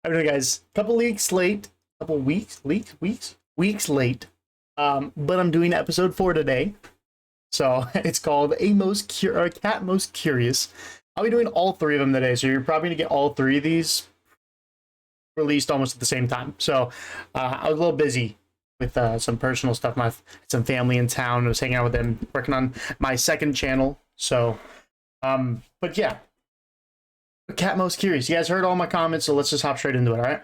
I don't know, guys. Couple weeks late. Couple weeks late. But I'm doing episode 4 today. So it's called Cat Most Curious. I'll be doing all 3 of them today. So you're probably gonna get all 3 of these released almost at the same time. So I was a little busy with some personal stuff. Some family in town. I was hanging out with them, working on my second channel. So, but yeah. Cat Most Curious. You guys heard all my comments, so let's just hop straight into it, alright?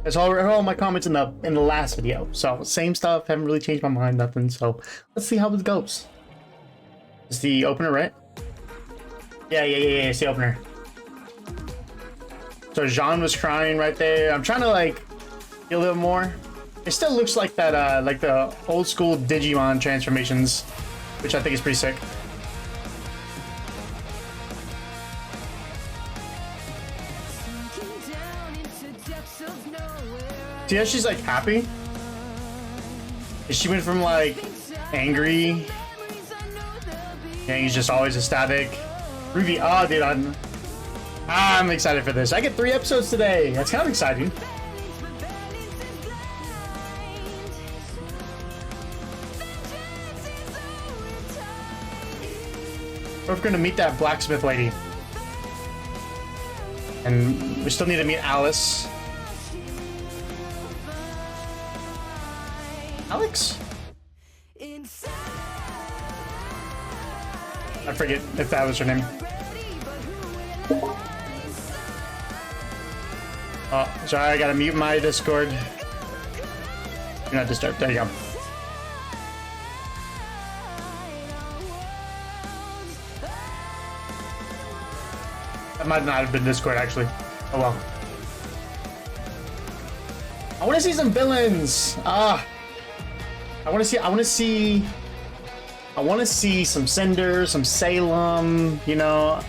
That's all my comments in the last video. So same stuff, haven't really changed my mind, nothing. So let's see how this goes. It's the opener, right? Yeah, it's the opener. So Jean was crying right there. I'm trying to like get a little more. It still looks like that like the old school Digimon transformations, which I think is pretty sick. See how she's like happy? She went from like angry. Yeah, he's just always ecstatic. RWBY, oh dude, I'm excited for this. I get 3 episodes today. That's kind of exciting. We're gonna meet that blacksmith lady. And we still need to meet Alice. Alex? I forget if that was her name. Oh, sorry, I gotta mute my Discord. Do not disturb. There you go. That might not have been Discord, actually. Oh well. I want to see some villains. I want to see some Cinder, some Salem, you know.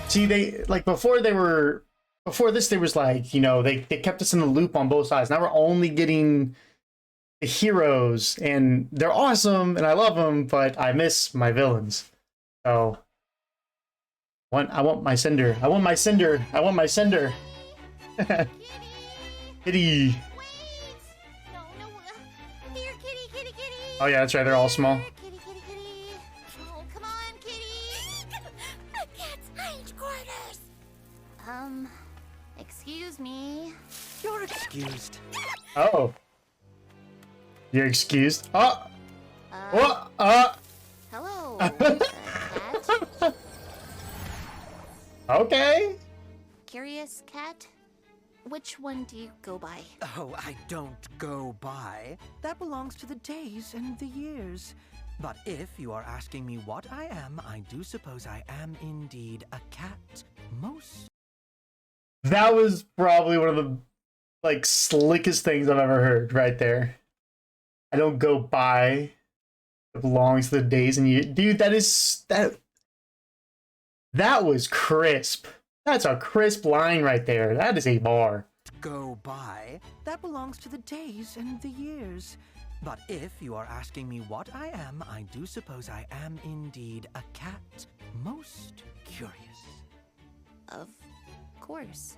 See, they like before this there was like, you know, they kept us in the loop on both sides. Now we're only getting the heroes, and they're awesome and I love them, but I miss my villains. So I want my Cinder. I want my Cinder. I want my Cinder. Kitty. No. Here, kitty. Oh yeah, that's right. They're all small. Kitty. Oh, come on, kitty. A cat's hind quarters. Excuse me. You're excused. Oh. You're excused. Oh. Hello, cat. Okay. Curious cat? Which one do you go by? Oh, I don't go by. That belongs to the days and the years. But if you are asking me what I am, I do suppose I am indeed a cat. Most. That was probably one of the like slickest things I've ever heard right there. I don't go by. It belongs to the days and years. Dude, that was crisp. That's a crisp line right there. That is a bar. Go by. That belongs to the days and the years. But if you are asking me what I am, I do suppose I am indeed a cat. Most curious. Of course.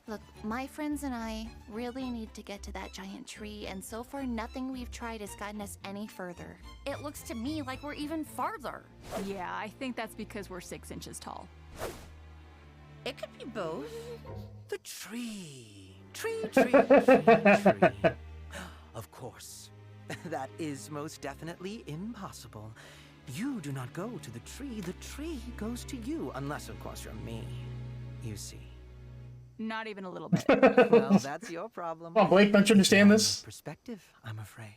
Look, my friends and I really need to get to that giant tree, and so far nothing we've tried has gotten us any further. It looks to me like we're even farther. Yeah, I think that's because we're 6 inches tall. It could be both. The tree. Tree. Of course. That is most definitely impossible. You do not go to the tree goes to you, unless of course you're me. You see. Not even a little bit. Well, that's your problem. Oh, Blake, don't you understand this? Perspective, I'm afraid.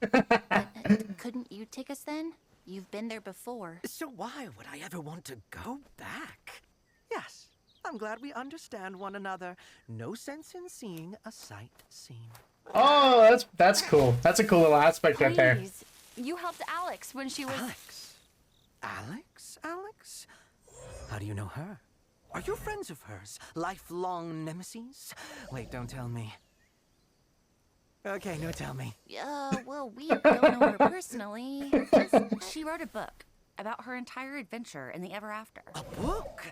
Couldn't you take us then? You've been there before. So why would I ever want to go back? Yes, I'm glad we understand one another. No sense in seeing a sight seen. Oh, that's cool. That's a cool little aspect right there. Please. You helped Alex when she was... Alex? How do you know her? Are you friends of hers? Lifelong nemesis? Wait, don't tell me. Okay, no, tell me. Well, we don't know her personally. She wrote a book. about her entire adventure in the ever after. A book?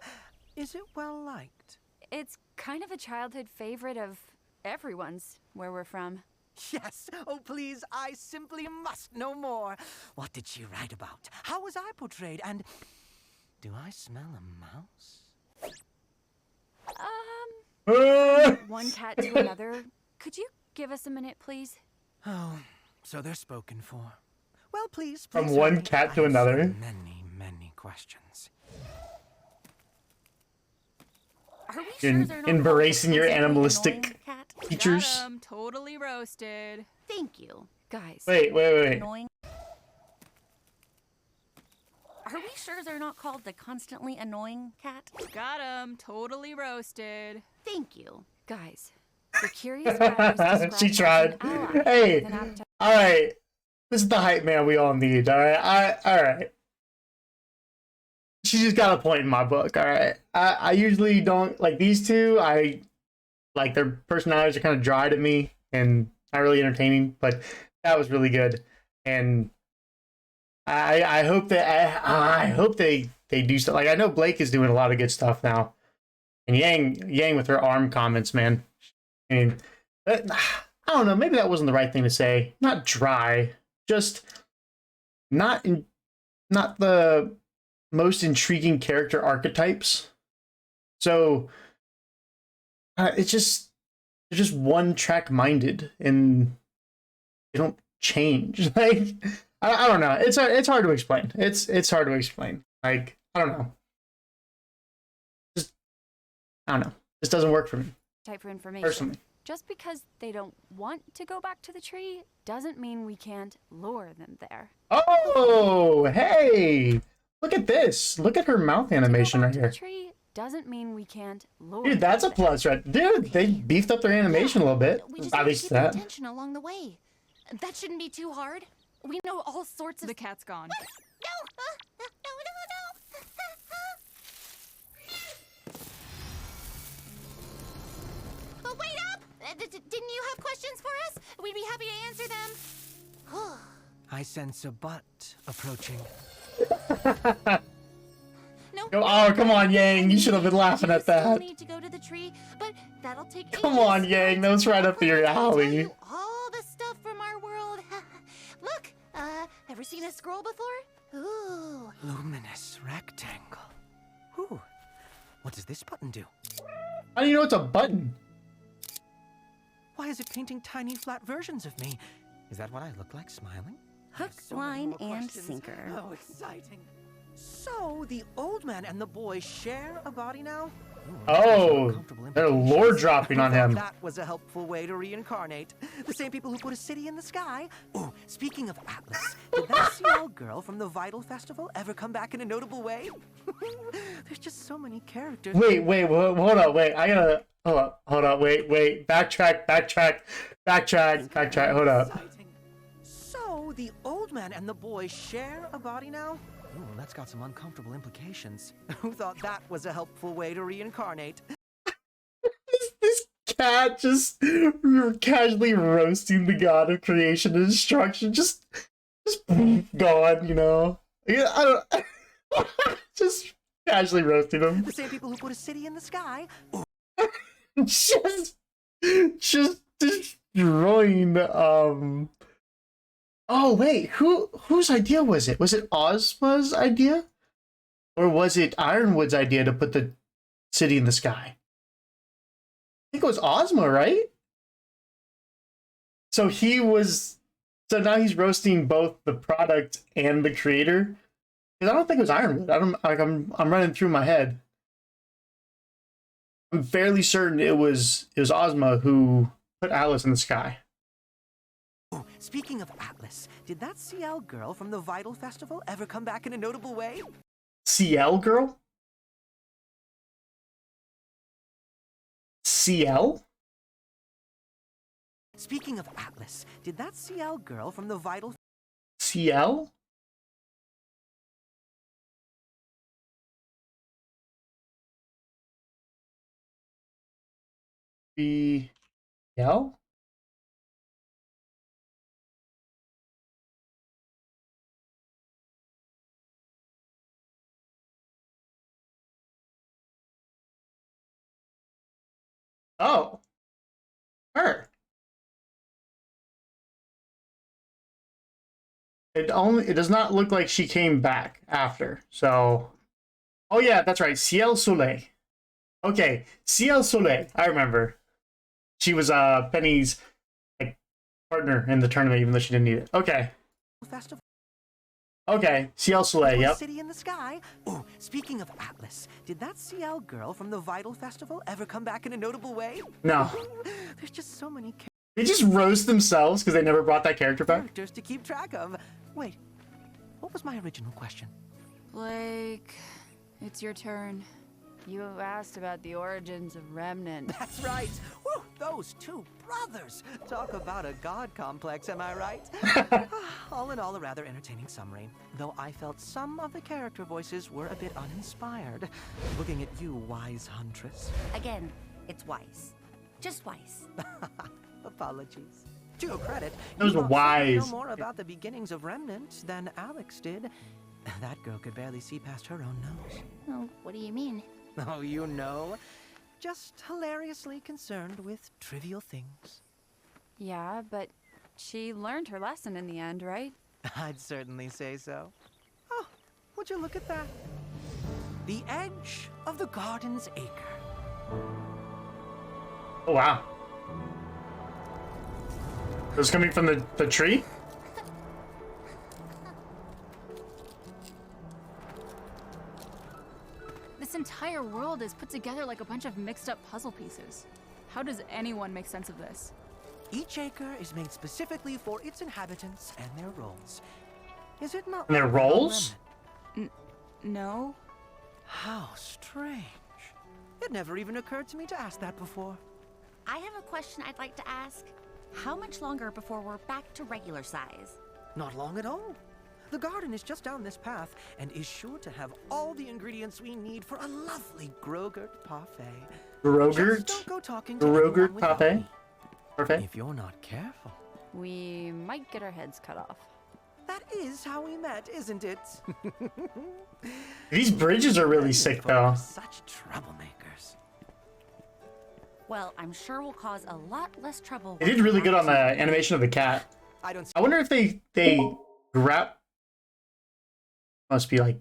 Is it well liked? It's kind of a childhood favorite of everyone's where we're from. Yes. Oh, please, I simply must know more. What did she write about? How was I portrayed? And do I smell a mouse? One cat to another. Could you give us a minute, please? Oh, so they're spoken for. Well, please. From please one hurry. cat to I have so another. many questions. Are we You're sure they're not embracing your constantly animalistic annoying, Cat? features. Got 'em, totally roasted. Thank you. Guys, Wait. Annoying. Are we sure they're not called the constantly annoying cat? got 'em, totally roasted. Thank you. Guys, the curious cat was described She as tried. an ally Hey, with an appetite. all right. This is the hype man we all need. All right. All right. She just got a point in my book. All right. I usually don't like these two. I like their personalities are kind of dry to me and not really entertaining. But that was really good, and I hope that I hope they do stuff. Like I know Blake is doing a lot of good stuff now, and Yang with her arm comments, man. I mean, I don't know. Maybe that wasn't the right thing to say. Not dry, just not the most intriguing character archetypes. So it's just they're just one track minded, and they don't change. Like I don't know. It's hard to explain. It's hard to explain. Like I don't know. Just I don't know. This doesn't work for me Type for information. personally. Just because they don't want to go back to the tree doesn't mean we can't lure them there. Oh, hey! Look at this. Look at her mouth animation right To go back here. to the tree doesn't mean we can't lure Dude, them that's a there. plus, right? Dude, they beefed up their animation a little bit. We just At have to least keep that. paying attention along the way. That shouldn't be too hard. We know all sorts of. The cat's gone. No! But wait up! Didn't you have questions for us? We'd be happy to answer them. I sense a butt approaching. No. Oh, come on, Yang. You should have been laughing You at still that. need to go to the tree, but that'll take Come ages. on, Yang. That was right up your Let me tell alley. you all the stuff from our world. Look, ever seen a scroll before? Ooh. Luminous rectangle. Ooh. What does this button do? How do you know it's a button? Why is it painting tiny flat versions of me? Is that what I look like smiling? I have Hook, so many line, more and questions. sinker. Oh, exciting. So, the old man and the boy share a body now? Ooh, Oh, uncomfortable they're implications. lore dropping on Who thought him. That was a helpful way to reincarnate. The same people who put a city in the sky. Oh, speaking of Atlas, did that Seattle girl from the Vital Festival ever come back in a notable way? There's just so many characters. Wait, hold up, wait. I gotta hold up, wait. Backtrack. Hold up. Exciting. So, the old man and the boy share a body now? Ooh, that's got some uncomfortable implications. Who thought that was a helpful way to reincarnate? This cat just casually roasting the god of creation and destruction. Just gone, you know. Yeah, I don't. Just casually roasting him. The same people who put a city in the sky? Ooh, just destroying. Oh wait, whose idea was it? Was it Ozma's idea, or was it Ironwood's idea to put the city in the sky? I think it was Ozma, right? So he was. So now he's roasting both the product and the creator. Because I don't think it was Ironwood. I'm running through my head. I'm fairly certain it was Ozma who put Alice in the sky. ooh, speaking of Atlas, did that CL girl from the Vital Festival ever come back in a notable way? CL girl? CL? Speaking of Atlas, did that CL girl from the Vital CL? BL? Oh, her. It does not look like she came back after. So, oh yeah, that's right. Ciel Soleil. Okay, Ciel Soleil. I remember. She was Penny's like partner in the tournament, even though she didn't need it. Okay. Festival. Okay, Ciel Soleil. Yep. City in the sky. Oh, speaking of Atlas, did that Ciel girl from the Vital Festival ever come back in a notable way? No. There's just so many They just roast themselves because they never brought that character back. characters to keep track of. Wait, what was my original question? Blake, it's your turn. You asked about the origins of Remnant. That's right. Woo, those two brothers. Talk about a god complex, am I right? All in all, a rather entertaining summary. Though I felt some of the character voices were a bit uninspired. Looking at you, wise huntress. Again, it's wise. Just wise. Apologies. To your credit, Those you were certainly wise. know more about the beginnings of Remnant than Alex did. That girl could barely see past her own nose. Oh, what do you mean? Oh, you know. Just hilariously concerned with trivial things. Yeah, but she learned her lesson in the end, right? I'd certainly say so. Oh, would you look at that? The edge of the garden's acre. Oh wow. It was coming from the tree? This entire world is put together like a bunch of mixed up puzzle pieces. How does anyone make sense of this? Each acre is made specifically for its inhabitants and their roles. Is it not? And their like roles? Remnant? No? How strange. It never even occurred to me to ask that before. I have a question I'd like to ask. How much longer before we're back to regular size? Not long at all. The garden is just down this path and is sure to have all the ingredients we need for a lovely Grogurt parfait. Grogurt? Just don't go talking to anyone Grogurt without parfait? me. Perfect. If you're not careful. We might get our heads cut off. That is how we met, isn't it? These bridges are really sick Folk though. are such troublemakers. Well, I'm sure we'll cause a lot less trouble. They did really good on the animation of the cat. I don't see I wonder if they grab. Must be like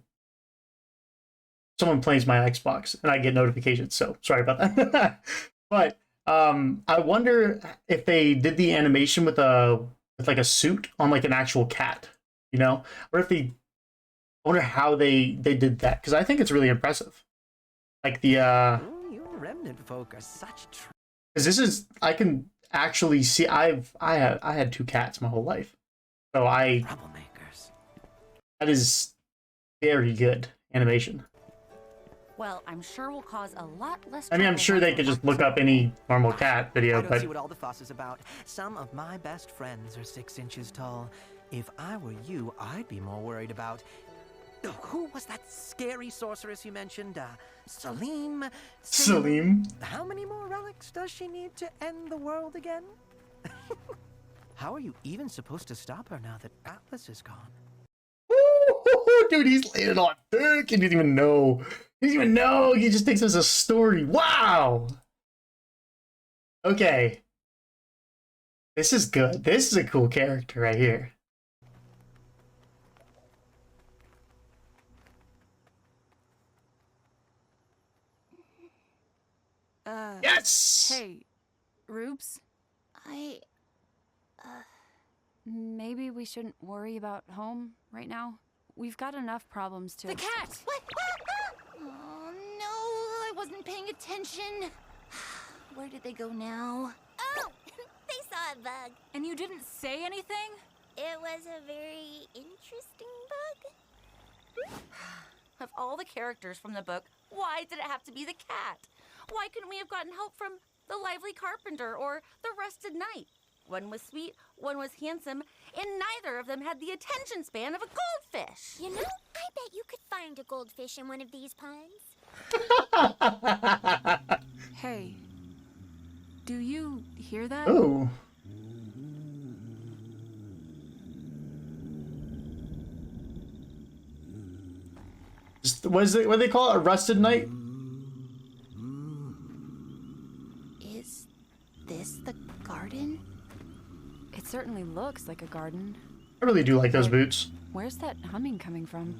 someone plays my Xbox and I get notifications. So sorry about that. But I wonder if they did the animation with like a suit on like an actual cat, you know, or if they. I wonder how they did that because I think it's really impressive. Like the Oh, you remnant folk are such because this is I can actually see I had two cats my whole life, so troublemakers. that is very good animation. Well, I'm sure we'll cause a lot less I mean, I'm trouble sure once they we're could just back look to up any normal cat video, I don't but see what all the fuss is about. Some of my best friends are 6 inches tall. If I were you, I'd be more worried about... Who was that scary sorceress you mentioned? Salim? Salim. How many more relics does she need to end the world again? How are you even supposed to stop her now that Atlas is gone? Woo, dude, he's laying it on thick. He didn't even know. He didn't even know. He just thinks it's a story. Wow. Okay. This is good. This is a cool character right here. Yes. Hey, Rubes, I. maybe we shouldn't worry about home right now. We've got enough problems to... The cat! What? Oh no, I wasn't paying attention. Where did they go now? Oh, they saw a bug. And you didn't say anything? It was a very interesting bug. Of all the characters from the book, why did it have to be the cat? Why couldn't we have gotten help from the lively carpenter or the rusted knight? One was sweet, one was handsome, and neither of them had the attention span of a goldfish. You know, I bet you could find a goldfish in one of these ponds. Hey, do you hear that? Oh. What do they call it? A rusted knight? Is certainly looks like a garden. I really do like those boots. Where's that humming coming from?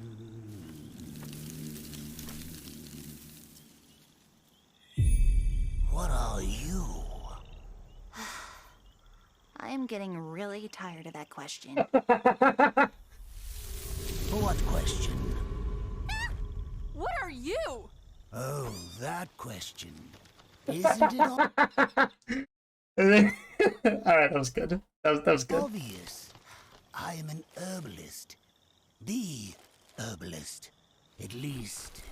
What are you? I am getting really tired of that question. What question? What are you? Oh, that question. Isn't it All right, that was good. That was good. obvious? I am an herbalist. The herbalist. At least.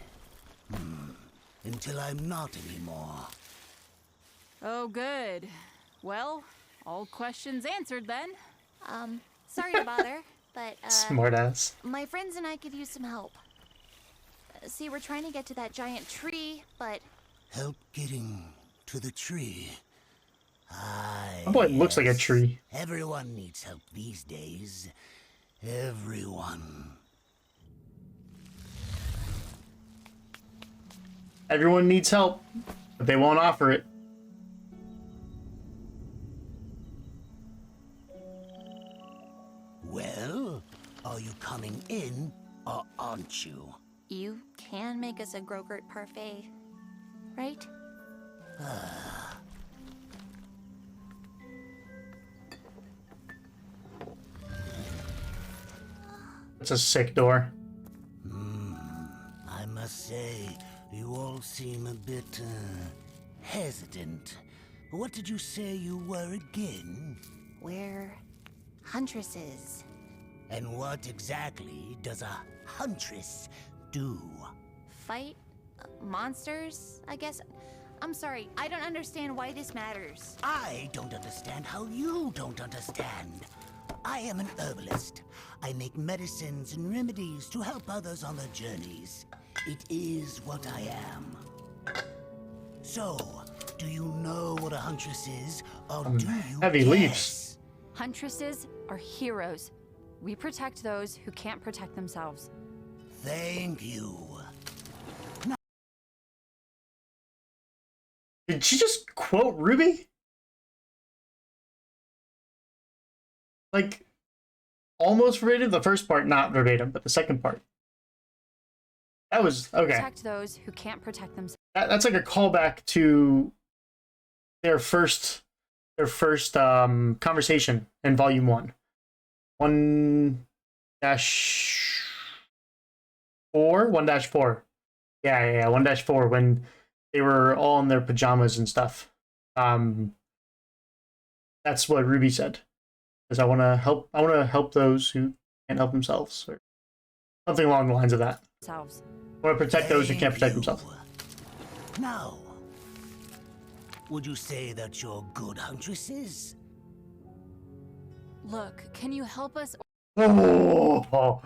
Until I'm not anymore. Oh, good. Well, all questions answered then. Sorry to bother, but, Smartass. my friends and I could use some help. See, we're trying to get to that giant tree, but Help getting to the tree. That boy looks like a tree. Everyone needs help these days. Everyone. Everyone needs help, but they won't offer it. Well, are you coming in or aren't you? you can make us a Grogurt parfait, right? It's a sick door. I must say, you all seem a bit, hesitant. What did you say you were again? We're huntresses. And what exactly does a huntress do? Fight monsters, I guess. I'm sorry, I don't understand why this matters. I don't understand how you don't understand. I am an herbalist. I make medicines and remedies to help others on their journeys. It is what I am. So, do you know what a huntress is, or do you heavy guess? leaves. Huntresses are heroes. We protect those who can't protect themselves. Thank you. Did she just quote Ruby? Like, almost verbatim. The first part, not verbatim, but the second part. That was okay. Protect those who can't protect themselves. That's like a callback to their first conversation in volume 1. 1-4. Yeah, 1-4 when they were all in their pajamas and stuff. That's what Ruby said. Because I want to help those who can't help themselves, or something along the lines of that. I want to protect those who can't protect themselves. Now, would you say that you're good huntresses? Look, can you help us? Oh,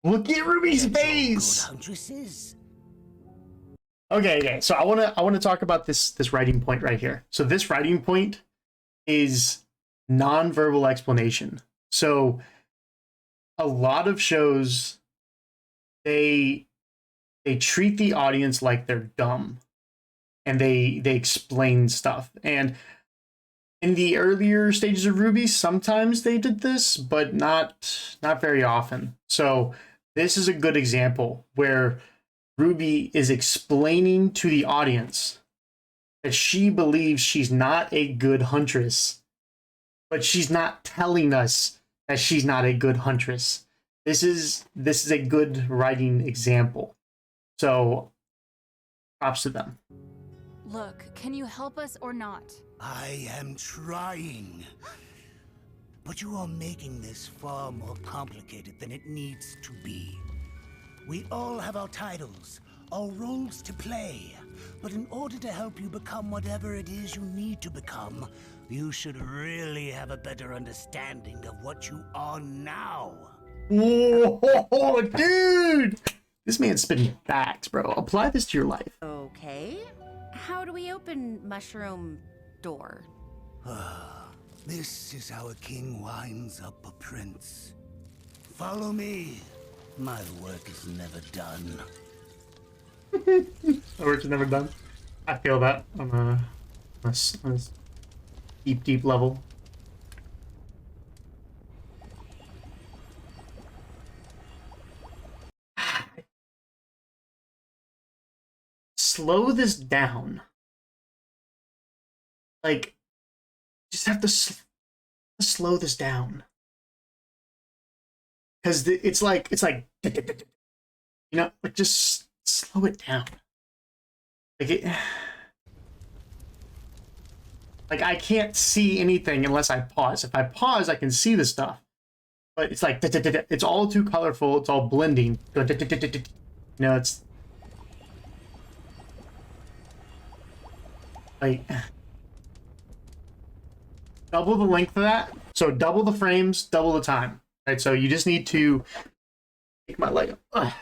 look at Ruby's That you're face. Good huntresses? Okay. So I want to talk about this writing point right here. So this writing point is non-verbal explanation. So a lot of shows they treat the audience like they're dumb, and they explain stuff. And in the earlier stages of RWBY, sometimes they did this, but not very often. So this is a good example where RWBY is explaining to the audience that she believes she's not a good huntress, but she's not telling us that she's not a good huntress. This is a good writing example. So props to them. Look, can you help us or not? I am trying. But you are making this far more complicated than it needs to be. We all have our titles, our roles to play. But in order to help you become whatever it is you need to become, you should really have a better understanding of what you are now. Whoa, dude! This man's spitting facts, bro. Apply this to your life. Okay. How do we open mushroom door? This is how a king winds up a prince. Follow me. My work is never done. The work's never done. I feel that on a deep level. slow this down. Like, just have to slow this down. Because it's like, you know, like just slow it down. Like I can't see anything unless I pause. If I pause, I can see the stuff. But it's like, it's all too colorful. It's all blending. You know, it's like double the length of that. So double the frames, double the time. Right. So you just need to take my leg up.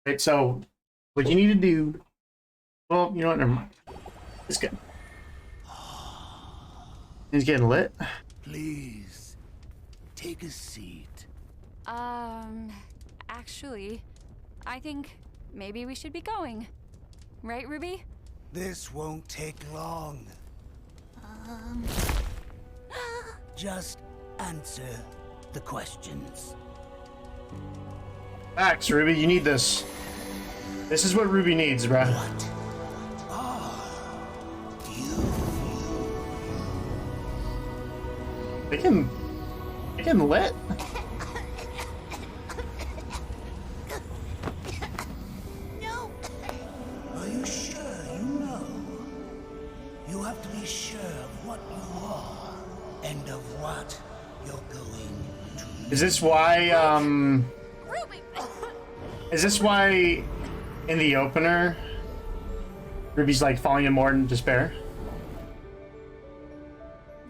Right. So what you need to do. Well, you know what? Never mind. It's good. It's getting lit. Please, take a seat. Actually, I think maybe we should be going. Right, Ruby? This won't take long. Just answer the questions. Facts, Ruby. You need this. This is what Ruby needs, bruh. What are you? They can lit. No. Are you sure you know? You have to be sure of what you are and of what you're going to. Is this why, Ruby! is this why in the opener, Ruby's like falling in more in despair?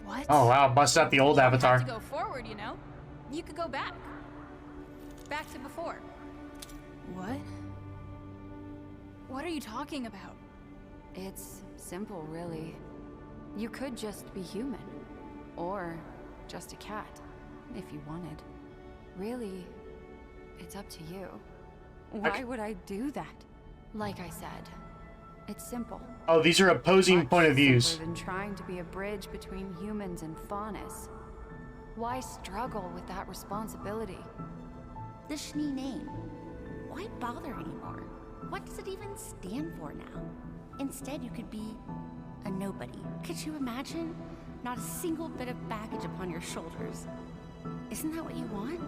What? Oh wow, busted out the old You avatar. have to go forward, you know? You could go back. Back to before. What? What are you talking about? It's simple, really. You could just be human. Or just a cat, if you wanted. Really, it's up to you. Why would I do that? Like I said, it's simple. Oh, these are opposing Much point of views. simpler than trying to be a bridge between humans and faunus. Why struggle with that responsibility? The Schnee name. Why bother anymore? What does it even stand for now? Instead, you could be a nobody. Could you imagine? Not a single bit of baggage upon your shoulders. Isn't that what you want?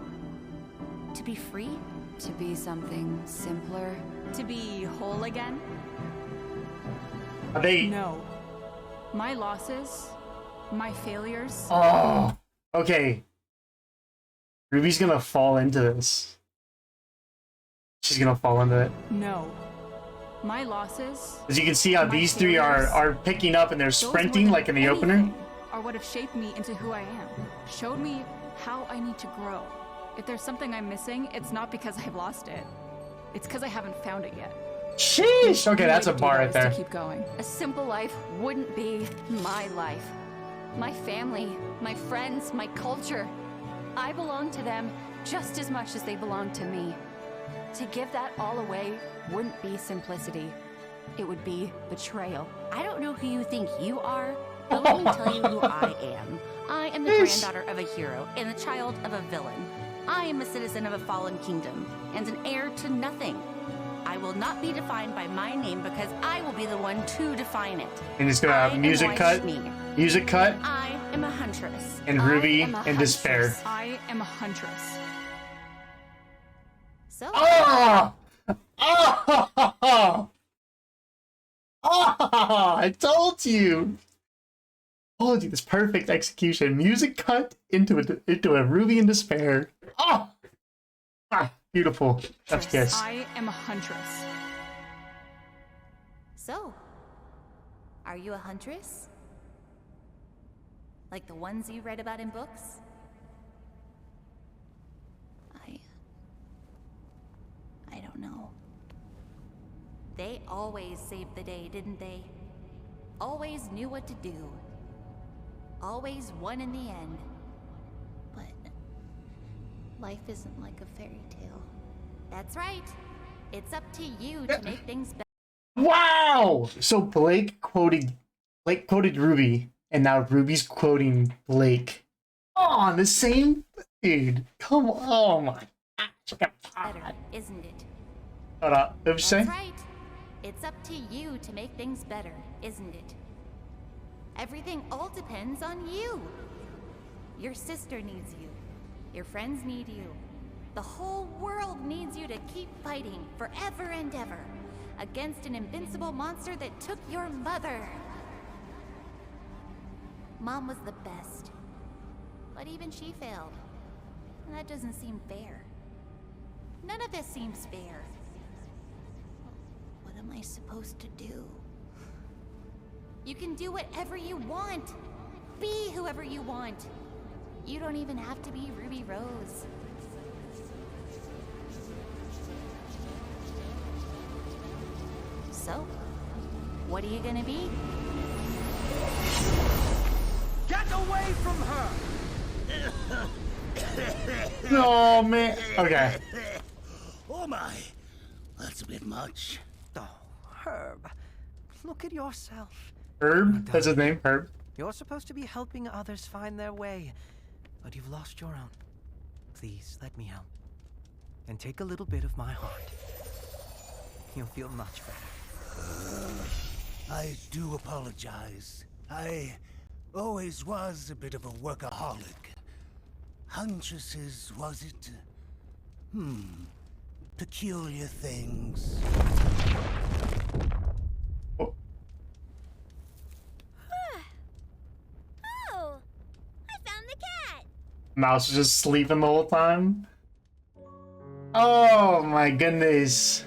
To be free? To be something simpler? To be whole again? Are they? No. My losses, my failures. Oh, okay. Ruby's gonna fall into this. She's gonna fall into it. No. My losses. As you can see how My these three failures, are picking up and they're those more sprinting than like in the opener. anything are what have shaped me into who I am. Showed me how I need to grow. If there's something I'm missing, it's not because I've lost it. It's because I haven't found it yet. Sheesh. Okay, The that's way a to do bar that right is there. To keep going. A simple life wouldn't be my life. My family, my friends, my culture. I belong to them just as much as they belong to me. To give that all away wouldn't be simplicity. It would be betrayal. I don't know who you think you are, but let me tell you who I am. I am the granddaughter of a hero and the child of a villain. I am a citizen of a fallen kingdom and an heir to nothing. I will not be defined by my name because I will be the one to define it. And it's gonna I have am music cut, Schnee. music cut, I am a huntress. and I Ruby am a in despair. huntress. I am a huntress. So, Oh! Oh! Oh! I told you. Told you this perfect execution. Music cut into a Ruby in despair. Oh! Ah, beautiful. That's kiss. I am a huntress. so, are you a huntress? Like the ones you read about in books? I don't know. They always saved the day, didn't they? Always knew what to do. Always won in the end. But life isn't like a fairy tale. That's right. It's up to you to make things better. Wow! So Blake quoted Ruby, and now Ruby's quoting Blake. Oh, the same dude. Come on. Oh my gosh. Better, isn't it? Hold up. What did you say? That's right. It's up to you to make things better, isn't it? Everything all depends on you. Your sister needs you. Your friends need you. The whole world needs you to keep fighting forever and ever against an invincible monster that took your mother. Mom was the best, but even she failed. And that doesn't seem fair. None of this seems fair. What am I supposed to do? You can do whatever you want. Be whoever you want. You don't even have to be Ruby Rose. So, what are you gonna be? Get away from her! Oh man. Okay. Oh my, that's a bit much. Oh, Herb, look at yourself. Herb? That's his name, Herb. You're supposed to be helping others find their way, but you've lost your own. Please, let me help. And take a little bit of my heart. You'll feel much better. I do apologize. I always was a bit of a workaholic. Huntress's, was it? Peculiar things. Oh, I found the cat. Mouse was just sleeping the whole time. Oh my goodness.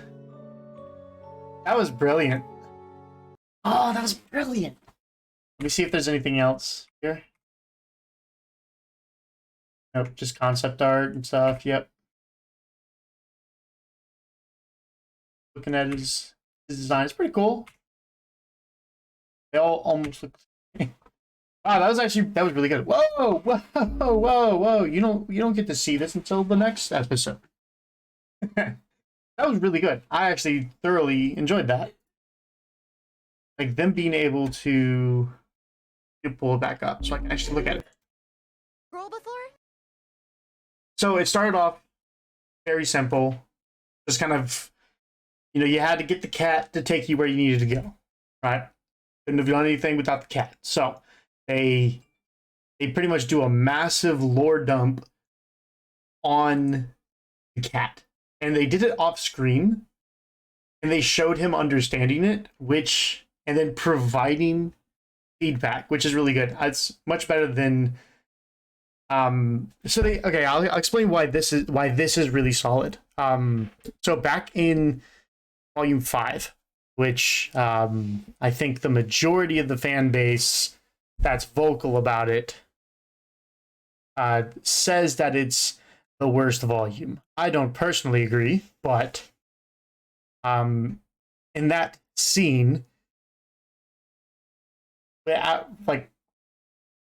That was brilliant. Oh, that was brilliant. Let me see if there's anything else here. Nope, just concept art and stuff. Yep. Looking at his design, it's pretty cool. They all almost look. Wow, that was really good. Whoa, whoa, whoa, whoa! You don't get to see this until the next episode. That was really good. I actually thoroughly enjoyed that. Like them being able to pull it back up so I can actually look at it. Scroll before? So it started off very simple. Just kind of, you had to get the cat to take you where you needed to go, right? Couldn't have done anything without the cat. So they pretty much do a massive lore dump on the cat. And they did it off screen. And they showed him understanding it, and then providing feedback, which is really good. It's much better than I'll explain why this is really solid. So back in volume 5, which I think the majority of the fan base that's vocal about it says that it's the worst volume. I don't personally agree, but in that scene,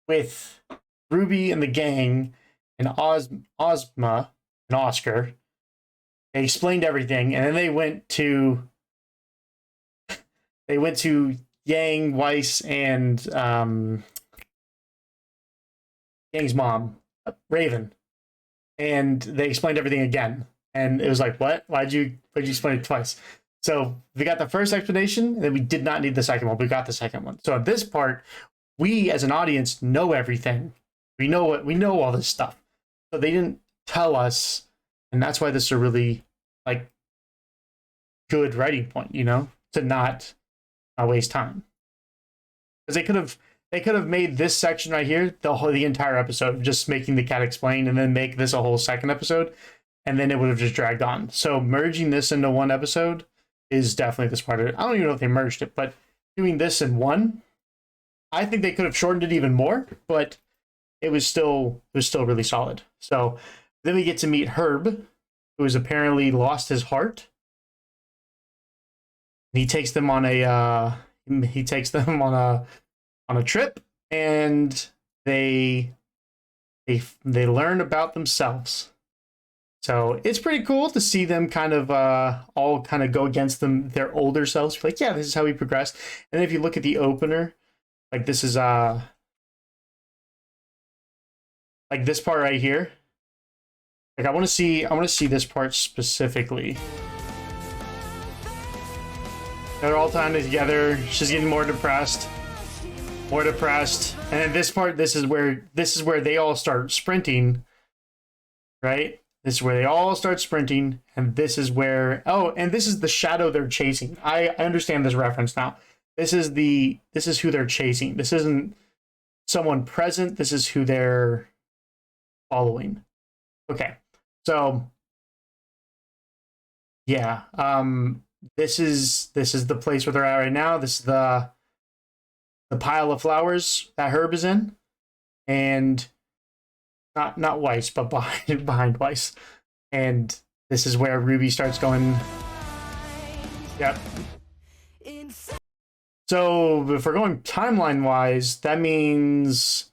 with Ruby and the gang and Ozma and Oscar, they explained everything, and then they went to Yang, Weiss, and Yang's mom, Raven, and they explained everything again. And it was like, what? Why'd you explain it twice? So we got the first explanation, and then we did not need the second one. We got the second one. So at this part, we as an audience know everything. We know all this stuff. So they didn't tell us, and that's why this is a really good writing point, to not waste time. Because they could have made this section right here the entire episode, just making the cat explain, and then make this a whole second episode, and then it would have just dragged on. So merging this into one episode is definitely the smarter. I don't even know if they merged it, but doing this in one, I think they could have shortened it even more, but it was still really solid. So then we get to meet Herb, who has apparently lost his heart. He takes them on a trip, and they learn about themselves. So it's pretty cool to see them kind of all kind of go against their older selves. Like, yeah, this is how we progressed. And if you look at the opener, this is this part right here. I want to see this part specifically. They're all time together. She's getting more depressed. More depressed. And then this part, this is where they all start sprinting. Right? This is where they all start sprinting. And this is where, oh, and this is the shadow they're chasing. I understand this reference now. This is who they're chasing. This isn't someone present. This is who they're following. Okay. So yeah, this is the place where they're at right now. This is the pile of flowers that Herb is in, and not Weiss, but behind Weiss. And this is where Ruby starts going. Yep. So if we're going timeline wise, that means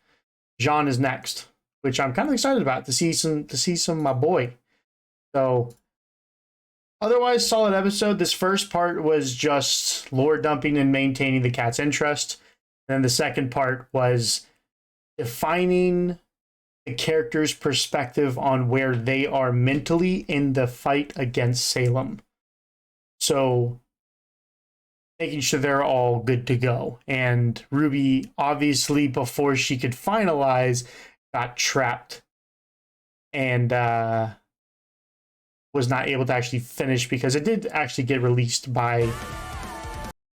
Jean is next, which I'm kind of excited about to see some of my boy. So otherwise, solid episode. This first part was just lore dumping and maintaining the cat's interest. And then the second part was defining the character's perspective on where they are mentally in the fight against Salem. So making sure they're all good to go. And Ruby, obviously, before she could finalize, got trapped and was not able to actually finish because it did actually get released by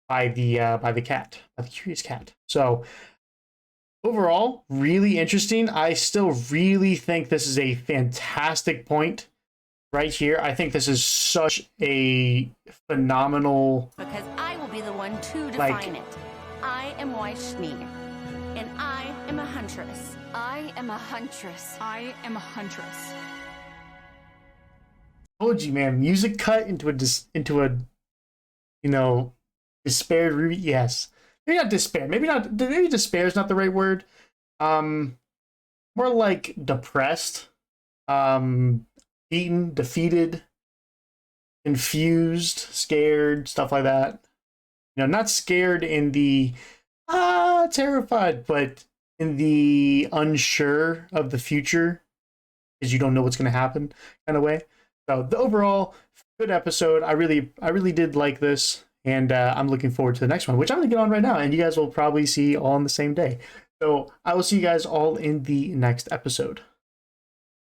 the curious cat. So overall, really interesting. I still really think this is a fantastic point right here. I think this is such a phenomenal, because I will be the one to define it. I am Weiss Schnee, and I am a huntress. I am a huntress. I am a huntress. Told you, man. Music cut into a despaired Ruby. Yes, maybe not despair. Maybe despair is not the right word. More like depressed, beaten, defeated, confused, scared, stuff like that. Not scared in the terrified, but in the unsure of the future because you don't know what's going to happen kind of way. So the overall good episode. I really did like this, and I'm looking forward to the next one, which I'm going to get on right now, and you guys will probably see all on the same day. So I will see you guys all in the next episode.